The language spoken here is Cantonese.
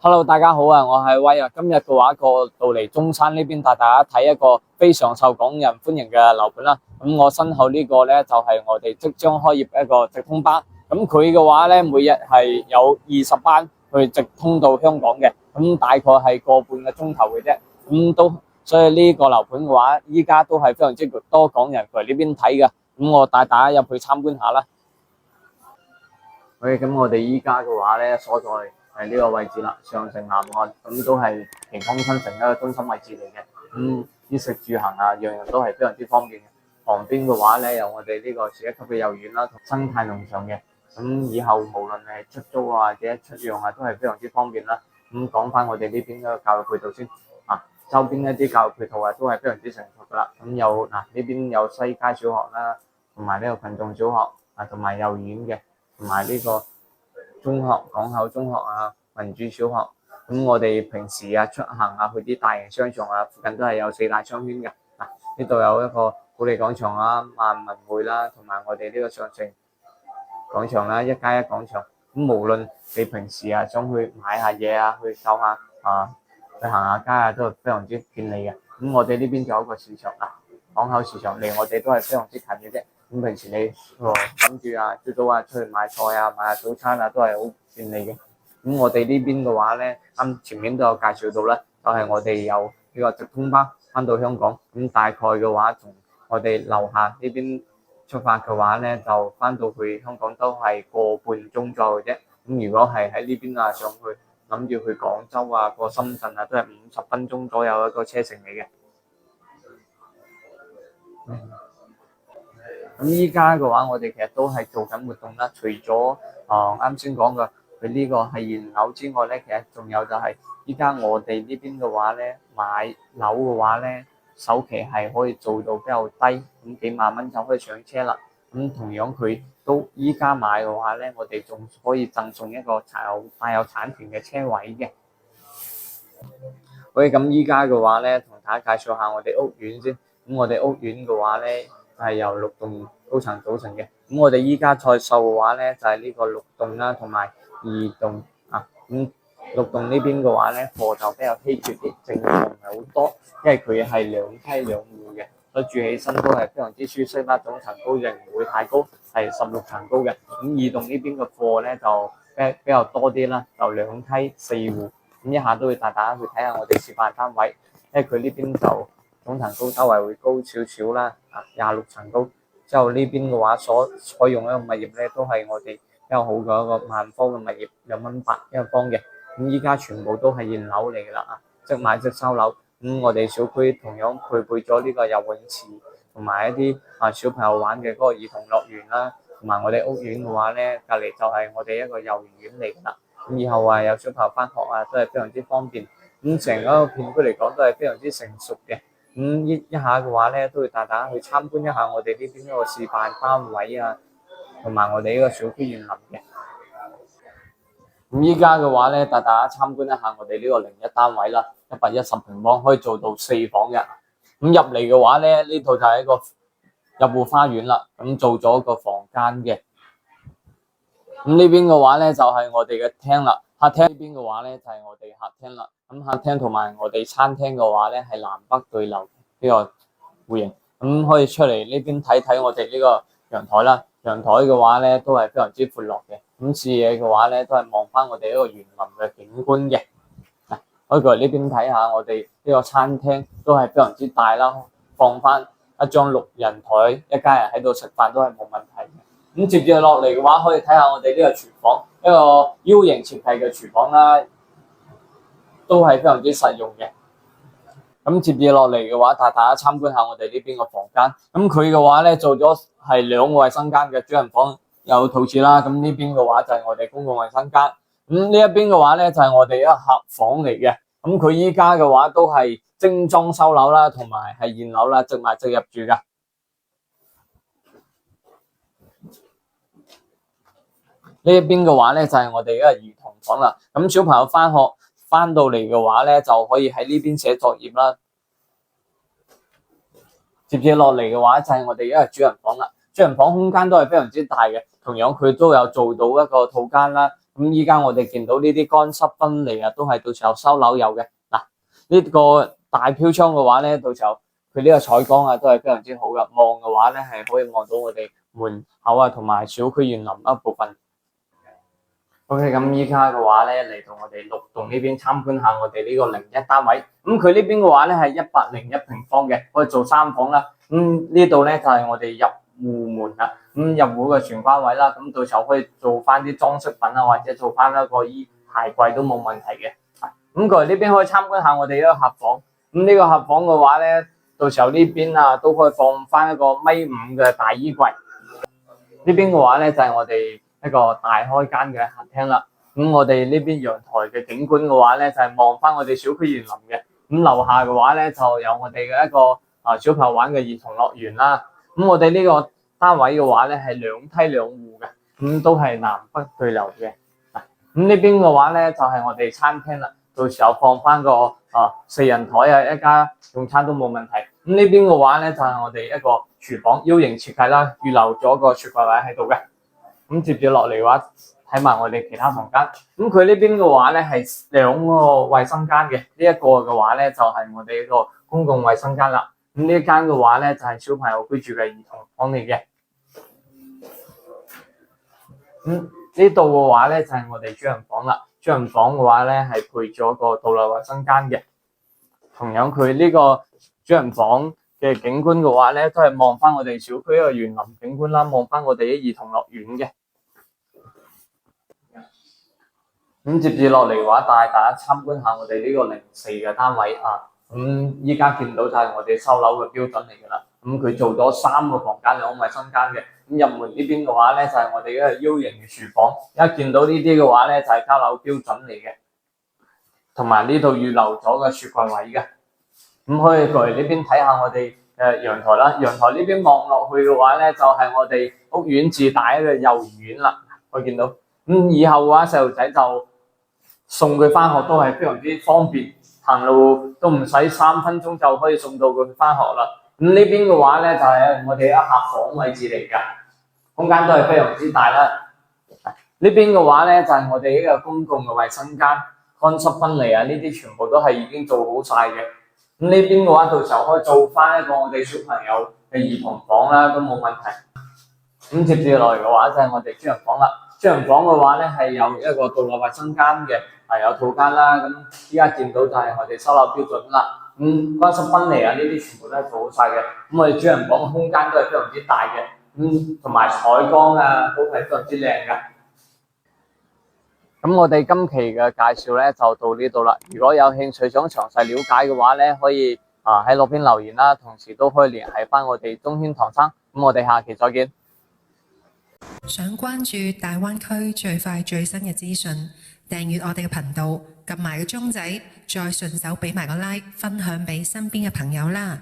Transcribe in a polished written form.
Hello，大家好啊，我係威啊。今日嘅話過到嚟中山呢邊帶大家睇一個非常受港人歡迎嘅樓盤啦。咁我身後呢個咧就係我哋即將開業一個直通巴。咁佢嘅話咧每日係有20班去直通到香港嘅，咁大概係個半個鐘頭嘅啫。所以呢個樓盤嘅話，依家都係非常之多港人嚟呢邊睇嘅。咁我帶大家入去參觀下啦。咁我哋依家嘅話咧，所在係呢個位置啦，上城南岸，咁都係平康新城一個中心位置嚟嘅。衣食住行啊，樣樣都係非常之方便嘅。旁邊嘅話咧，有我哋呢個市一級嘅幼兒園啦，同生態農場嘅。咁以後無論係出租啊，或者出讓啊，都係非常之方便啦。咁講翻我哋呢邊嘅教育配套先啊，周邊一啲教育配套啊，都係非常之成熟噶啦。咁有呢邊有西街小學啦，同埋呢個群眾小學啊，同埋幼兒園嘅。同埋呢個中學、港口中學啊、民主小學，咁我哋平時啊出行啊去啲大型商場啊，附近都係有4大商圈嘅。呢度有一個保利廣場啦、萬民匯啦，同埋我哋呢個上城廣場啦、1+1廣場。咁無論你平時啊想去買下嘢啊，去走下去行下街啊，都係非常之便利嘅。咁我哋呢邊仲有一個市場啊，港口市場離我哋都係非常之近嘅啫。咁平時你諗住啊朝早啊出去買菜啊買下早餐啊都係好便利嘅。咁我哋呢邊嘅話咧，前面都有介紹到啦，就係我哋有呢個直通巴翻到香港。咁大概嘅話，從我哋樓下呢邊出發嘅話咧，就翻到去香港都係個半鐘左右嘅啫。咁如果係喺呢邊啊上去諗住去廣州啊過深圳啊，都係50分鐘左右一個車程嚟嘅。咁依家嘅話，我哋其實都係做緊活動啦。除咗啱先講嘅佢呢個係現樓之外咧，其實仲有就係依家我哋呢邊嘅話咧，買樓嘅話咧，首期係可以做到比較低，咁幾萬蚊就可以上車啦。咁同樣佢都依家買嘅話咧，我哋仲可以贈送一個帶有產權嘅車位嘅。咁依家嘅話咧，同大家介紹下我哋屋苑先。咁我哋屋苑嘅話咧，係由6棟高層組成嘅。咁我哋依家在售嘅話咧，就係呢個6棟啦，同埋2棟啊。咁6棟呢邊嘅話咧，貨就比較稀缺啲，剩嘅唔係好多，因為佢係2梯2戶嘅，所以住起身都係非常之舒適啦。總層高亦唔會太高，係16層高嘅。咁2棟呢邊嘅貨咧就比較多啲啦，就2梯4戶。咁一下都會帶大家去睇下我哋示範單位，因為佢呢邊就總層高稍微會高少少啦，26層高。之後呢邊嘅話所採用一個物業咧，都係我哋比較好嘅一個萬科嘅物業，2.8蚊一個方嘅。咁依家全部都係現樓嚟㗎啦，即買即收樓。咁我哋小區同樣配備咗呢個游泳池，同埋一啲小朋友玩嘅嗰個兒童樂園啦。同埋我哋屋苑嘅話咧，隔離就係我哋一個幼兒園嚟㗎啦。咁以後有小朋友返學啊，都係非常之方便。咁成個片區嚟講都係非常之成熟嘅。咁一下嘅話咧，都會帶大家去參觀一下我哋呢邊一個示範單位啊，同埋我哋呢個小區園林嘅。咁依家嘅話咧，帶大家參觀一下我哋呢個01單位啦，110平方可以做到4房嘅。咁入嚟嘅話咧，呢度就係一個入戶花園啦，咁做咗個房間嘅。咁呢邊嘅話咧就係我哋嘅廳啦，客廳呢邊嘅話咧就係我哋客廳啦。咁客廳同埋我哋餐廳嘅話咧係南北對流呢個戶型，咁可以出嚟呢邊睇睇我哋呢個陽台啦。陽台嘅話咧都係非常之闊落嘅，咁視野嘅話咧都係望翻我哋呢個園林嘅景觀嘅。可以過嚟呢邊睇下我哋呢個餐廳都係非常之大啦，放翻一張6人台，一家人喺度食飯都係冇問題嘅。咁接住落嚟嘅話，可以睇下我哋呢個廚房，一個 U 型設計嘅廚房啦，都係非常之實用嘅。咁接住落嚟嘅話，帶大家參觀下我哋呢邊個房間。咁佢嘅話咧做咗係2個衛生間嘅，主人房有套廁啦。咁呢邊嘅話就係我哋公共衛生間。咁呢一邊嘅話咧就係我哋一個客房嚟嘅。咁佢依家嘅話都係精裝修樓啦，同埋係現樓啦，即買即入住噶。呢一邊嘅話咧就係我哋一個兒童房啦。咁小朋友翻學翻到嚟嘅話咧，就可以喺呢邊寫作業啦。接住落嚟嘅話就係我哋一個主人房啦。主人房空間都係非常之大嘅，同樣佢都有做到一個套間啦，咁依家我哋見到呢啲乾濕分離啊，都係到時候收樓有嘅。嗱，呢個大飄窗嘅話咧，到時候佢呢個採光啊都係非常之好嘅，望嘅話咧係可以望到我哋門口啊同埋小區園林一部分。OK，咁依家嘅話咧嚟到我哋6棟呢邊參觀下我哋呢個01單位。咁佢呢邊嘅話咧係101平方嘅，可以做3房啦。呢度咧就係我哋入戶門啦。入戶嘅玄關位啦，咁到時候可以做翻啲裝飾品啊，或者做翻一個鞋櫃都冇問題嘅。咁過嚟呢邊可以參觀下我哋呢個客房。咁呢個客房嘅話咧，到時候呢邊啊都可以放翻一個1.5米嘅大衣櫃。呢邊嘅話咧就係我哋一個大開間嘅客廳啦。咁我哋呢邊陽台嘅景觀嘅話咧就係望翻我哋小區園林嘅。咁樓下嘅話咧就有我哋嘅一個小朋友玩嘅兒童樂園啦。咁我哋呢個單位嘅話咧係2梯2戶嘅，咁都係南北對流嘅。咁呢邊嘅話咧就係我哋餐廳啦，到時候放翻個4人台啊，一家用餐都冇問題。咁呢邊嘅話咧就係我哋一個廚房 U 型設計啦，預留咗個雪櫃位喺度嘅。咁接住落嚟嘅話，睇埋我哋其他房間。咁佢呢邊嘅話咧係2個衛生間嘅，呢一個嘅話咧就係我哋一個公共衛生間啦。咁呢一間嘅話咧就係小朋友居住嘅兒童房嚟嘅。呢度嘅話咧就係我哋主人房啦。主人房嘅話咧係配咗個獨立衛生間嘅。同樣佢呢個主人房嘅景觀嘅話咧，都係望翻我哋小區一個園林景觀啦，望翻我哋啲兒童樂園嘅。咁接住落嚟嘅話，帶大家參觀下我哋呢個04嘅單位啊。依家見到就係我哋收樓嘅標準嚟㗎啦。佢做咗3個房間2個衛生間嘅。入門呢邊嘅話咧就係我哋一個 U 型嘅廚房。一見到呢啲嘅話咧就係交樓標準嚟嘅，同埋呢度預留咗個雪櫃位嘅。可以過嚟呢邊睇下我哋嘅陽台啦。陽台呢邊望落去嘅話咧就係我哋屋苑自帶嘅幼兒園啦。可以見到以後嘅話細路仔就送佢翻學都係非常之方便，行路都唔使3分鐘就可以送到佢翻學啦。呢邊嘅話咧就係我哋一客房位置嚟㗎，空間都係非常之大啦。呢邊嘅話咧就係我哋一個公共嘅衛生間，乾濕分離啊，呢啲全部都係已經做好晒嘅。呢邊嘅話到時候可以做翻一個我哋小朋友嘅兒童房啦，都冇問題。接住落嚟嘅話就係我哋主人房啦。主人房嘅話咧係有一個獨立衛生間嘅，有套間啦。依家見到就係我哋收樓標準啦。乾濕分離啊，呢啲全部都係做好晒嘅。我哋主人房嘅空間都係非常之大嘅，同埋採光啊都係非常之靚嘅。我哋今期嘅介紹咧就到呢度啦。如果有興趣想詳細了解嘅話咧，可以喺落邊留言啦，同時都可以聯繫翻我哋中軒唐生。我哋下期再見。想關注大灣區最快最新嘅資訊，訂閱我哋嘅頻道，撳埋個鐘仔，再順手俾埋個 like，分享俾身邊嘅朋友啦。